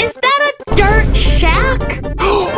Is that a dirt shack? Oh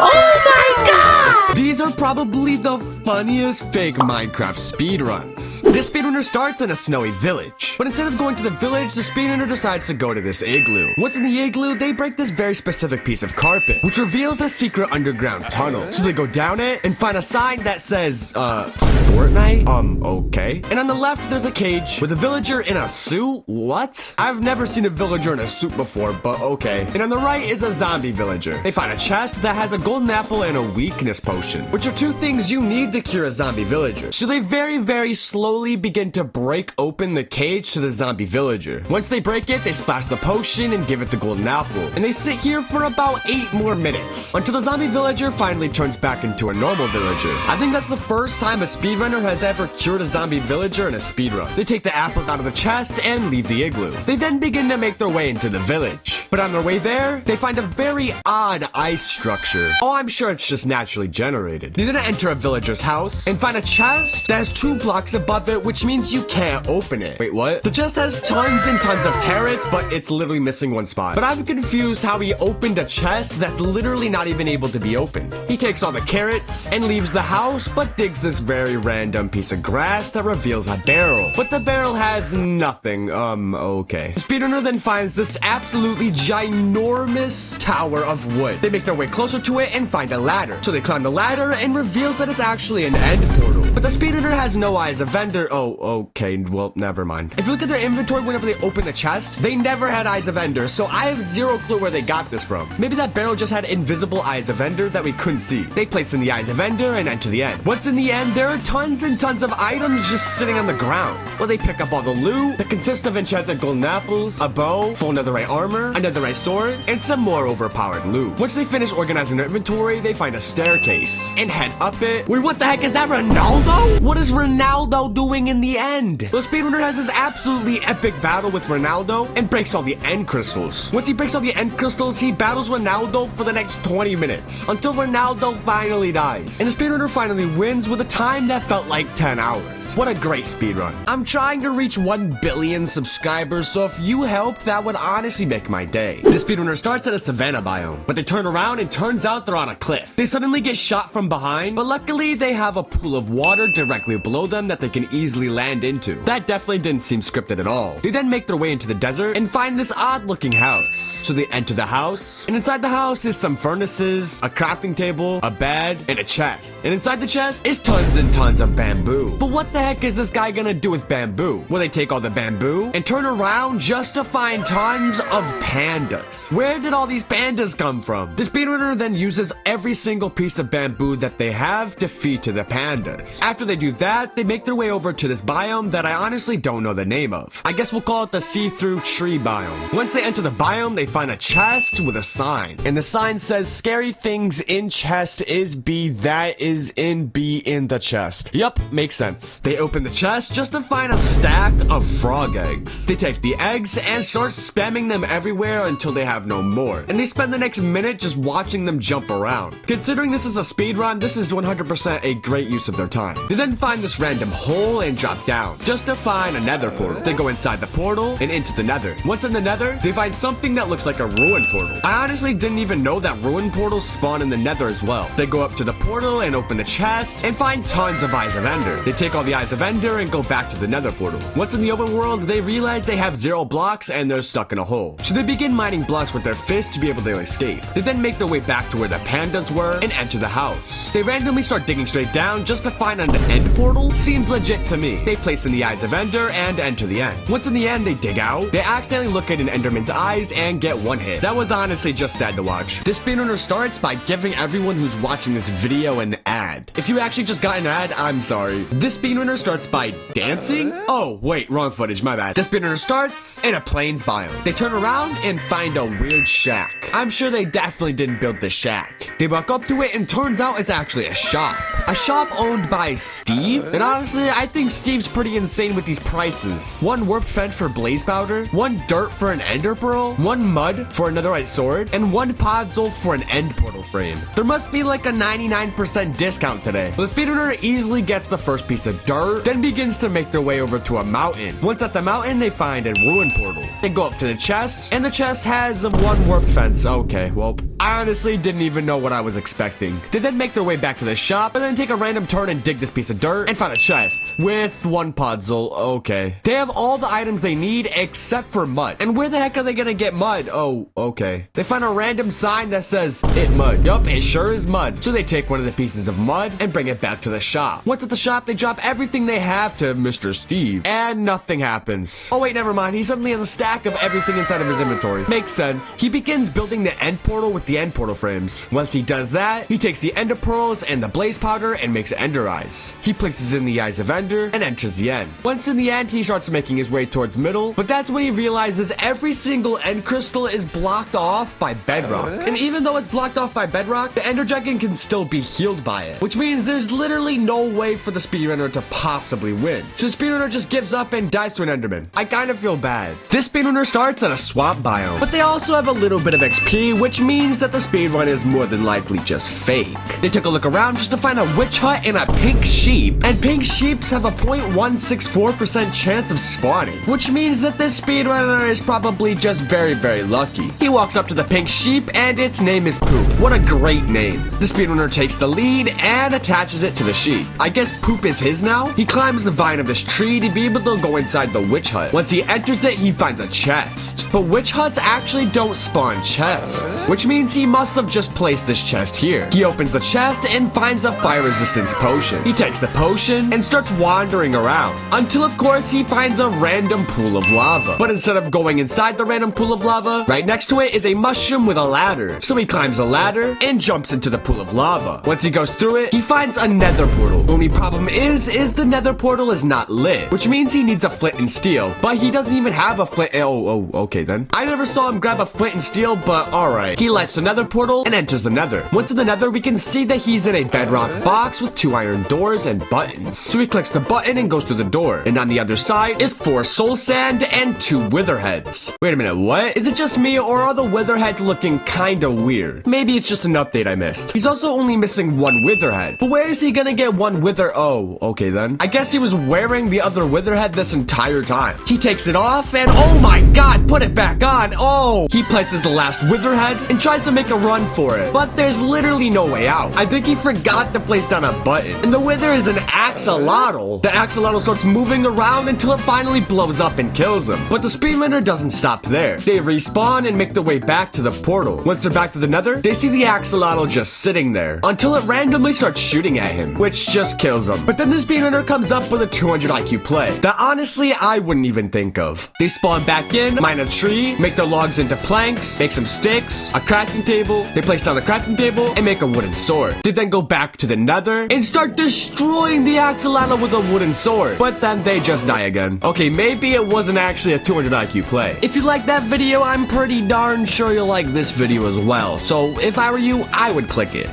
my god! These are probably the funniest fake Minecraft speedruns. This speedrunner starts in a snowy village, but instead of going to the village, the speedrunner decides to go to this igloo. Once in the igloo, they break this very specific piece of carpet, which reveals a secret underground tunnel. So they go down it and find a sign that says, Fortnite? Okay. And on the left, there's a cage with a villager in a suit. What? I've never seen a villager in a suit before, but okay. And on the right is a zombie villager. They find a chest that has a golden apple and a weakness potion, which are two things you need to cure a zombie villager. So they very slowly begin to break open the cage to the zombie villager. Once they break it, they splash the potion and give it the golden apple. And they sit here for about 8 more minutes until the zombie villager finally turns back into a normal villager. I think that's the first time a speedrunner has ever cured a zombie villager in a speedrun. They take the apples out of the chest and leave the igloo. They then begin to make their way into the village. But on their way there, they find a very odd ice structure. Oh, I'm sure it's just naturally generated. They then enter a villager's house and find a chest that has 2 blocks above it, which means you can't open it. Wait, what? The chest has tons and tons of carrots, but it's literally missing 1 spot. But I'm confused how he opened a chest that's literally not even able to be opened. He takes all the carrots and leaves the house, but digs this very random piece of grass that reveals a barrel. But the barrel has nothing. Okay. The speedrunner then finds this absolutely ginormous tower of wood. They make their way closer to it and find a ladder. So they climb the ladder and reveals that it's actually an end portal. But the speedrunner has no eyes of Ender. Oh, okay. Well, never mind. If you look at their inventory whenever they open the chest, they never had eyes of Ender, so I have 0 clue where they got this from. Maybe that barrel just had invisible eyes of Ender that we couldn't see. They place in the eyes of Ender and enter the end. Once in the end, there are tons and tons of items just sitting on the ground. Well, they pick up all the loot that consists of enchanted golden apples, a bow, full netherite armor, a netherite sword, and some more overpowered loot. Once they finish organizing their inventory, they find a staircase and head up it. Wait, what the heck is that, Ronaldo? What is Ronaldo doing in the end? The speedrunner has this absolutely epic battle with Ronaldo and breaks all the end crystals. Once he breaks all the end crystals, he battles Ronaldo for the next 20 minutes until Ronaldo finally dies. And the speedrunner finally wins with a time that felt like 10 hours. What a great speedrun. I'm trying to reach 1 billion subscribers, so if you helped, that would honestly make my day. The speedrunner starts at a savanna biome, but they turn around and turns out they're on a cliff. They suddenly get shot from behind, but luckily they have a pool of water directly below them that they can easily land into. That definitely didn't seem scripted at all. They then make their way into the desert and find this odd looking house. So they enter the house, and inside the house is some furnaces, a crafting table, a bed, and a chest. And inside the chest is tons and tons of bamboo. But what the heck is this guy gonna do with bamboo? Well, they take all the bamboo and turn around just to find tons of pandas. Where did all these pandas come from? The speedrunner then uses every single piece of bamboo that they have to feed to the pandas. After they do that, they make their way over to this biome that I honestly don't know the name of. I guess we'll call it the see-through tree biome. Once they enter the biome, they find a chest with a sign. And the sign says, "Scary things in chest is B, that is in B in the chest." Yup, makes sense. They open the chest just to find a stack of frog eggs. They take the eggs and start spamming them everywhere until they have no more. And they spend the next minute just watching them jump around. Considering this is a speedrun, this is 100% a great use of their time. They then find this random hole and drop down, just to find a nether portal. They go inside the portal and into the nether. Once in the nether, they find something that looks like a ruin portal. I honestly didn't even know that ruin portals spawn in the nether as well. They go up to the portal and open the chest and find tons of eyes of Ender. They take all the eyes of Ender and go back to the nether portal. Once in the overworld, they realize they have 0 blocks and they're stuck in a hole. So they begin mining blocks with their fists to be able to escape. They then make their way back to where the pandas were and enter the house. They randomly start digging straight down just to find an end portal. Seems legit to me. They place in the eyes of Ender and enter the end. Once in the end, they dig out. They accidentally look at an Enderman's eyes and get 1 hit. That was honestly just sad to watch. This speedrunner starts by giving everyone who's watching this video an ad. If you actually just got an ad, I'm sorry. This speedrunner starts by dancing? Oh, wait, wrong footage, my bad. This speedrunner starts in a plains biome. They turn around and find a weird shack. I'm sure they definitely didn't build this shack. They walk up to it and turns out it's actually a shop. A shop owned by Steve? And honestly, I think Steve's pretty insane with these prices. 1 warp fence for blaze powder, 1 dirt for an ender pearl, 1 mud for a netherite sword, and 1 podzol for an end portal frame. There must be like a 99% discount today. The speedrunner easily gets the first piece of dirt, then begins to make their way over to a mountain. Once at the mountain, they find a ruin portal. They go up to the chest, and the chest has 1 warp fence. Okay, well, I honestly didn't even know what I was expecting. They then make their way back to the shop, and then take a random turn and dig this piece of dirt, and find a chest with 1 podzol. Okay. They have all the items they need except for mud. And where the heck are they gonna get mud? Oh, okay. They find a random sign that says, "It mud." Yup, it sure is mud. So they take one of the pieces of mud and bring it back to the shop. Once at the shop, they drop everything they have to Mr. Steve, and nothing happens. Oh wait, never mind. He suddenly has a stack of everything inside of his inventory. Makes sense. He begins building the end portal with the end portal frames. Once he does that, he takes the ender pearls and the blaze powder and makes ender eyes. He places in the eyes of ender and enters the end. Once in the end, he starts making his way towards middle, but that's when he realizes every single end crystal is blocked off by bedrock. And even though it's blocked off by bedrock, the ender dragon can still be healed by it, which means there's literally no way for the speedrunner to possibly win. So the speedrunner just gives up and dies to an enderman. I kind of feel bad. This speedrunner starts at a swamp biome, but they also have a little bit of XP, which means that the speedrun is more than likely just fake. They took a look around just to find a witch hut and a pink sheep, and pink sheeps have a 0.164% chance of spawning, which means that this speedrunner is probably just very, very lucky. He walks up to the pink sheep, and its name is Poop. What a great name. The speedrunner takes the lead and attaches it to the sheep. I guess Poop is his now? He climbs the vine of this tree to be able to go inside the witch hut. Once he enters it, he finds a chest. But witch huts actually don't spawn chests, which means he must have just placed this chest here. He opens the chest and finds a fire resistance potion. He takes the potion and starts wandering around until, of course, he finds a random pool of lava. But instead of going inside the random pool of lava, right next to it is a mushroom with a ladder. So he climbs a ladder and jumps into the pool of lava. Once he goes through it, he finds a nether portal. Only problem is the nether portal is not lit, which means he needs a flint and steel, but he doesn't even have a flint. Oh, okay then. I never saw him grab a flint and steel, but alright. He lights the nether portal and enters the nether. Once in the nether, we can see that he's in a bedrock box with 2 iron doors and buttons. So he clicks the button and goes through the door. And on the other side is 4 soul sand and 2 wither heads. Wait a minute, what? Is it just me, or are the wither heads looking kinda weird? Maybe it's just an update I missed. He's also only missing 1 wither head. But where is he gonna get 1 wither? Oh, okay then. I guess he was wearing the other wither head this entire time. He takes it off and oh my god, put it back on. Oh! He places the last wither head and tries to make a run for it. But there's literally no way out. I think he forgot to place down a button. And the wither is an axolotl. The axolotl starts moving around until it finally blows up and kills him. But the speedrunner doesn't stop there. They respawn and make their way back to the portal. Once they're back to the nether, they see the axolotl just sitting there until it randomly starts shooting at him, which just kills him. But then the speedrunner comes up with a 200 IQ play that honestly I wouldn't even think of. They spawn back in, mine a tree, make their logs into planks, make some sticks, a crafting table. They place down the crafting table and make a wooden sword. They then go back to the nether and start destroying the axolotl with a wooden sword. But then they just die again. Okay, maybe it wasn't actually a 200 IQ play. If you like that video, I'm pretty darn sure you'll like this video as well. So if I were you, I would click it.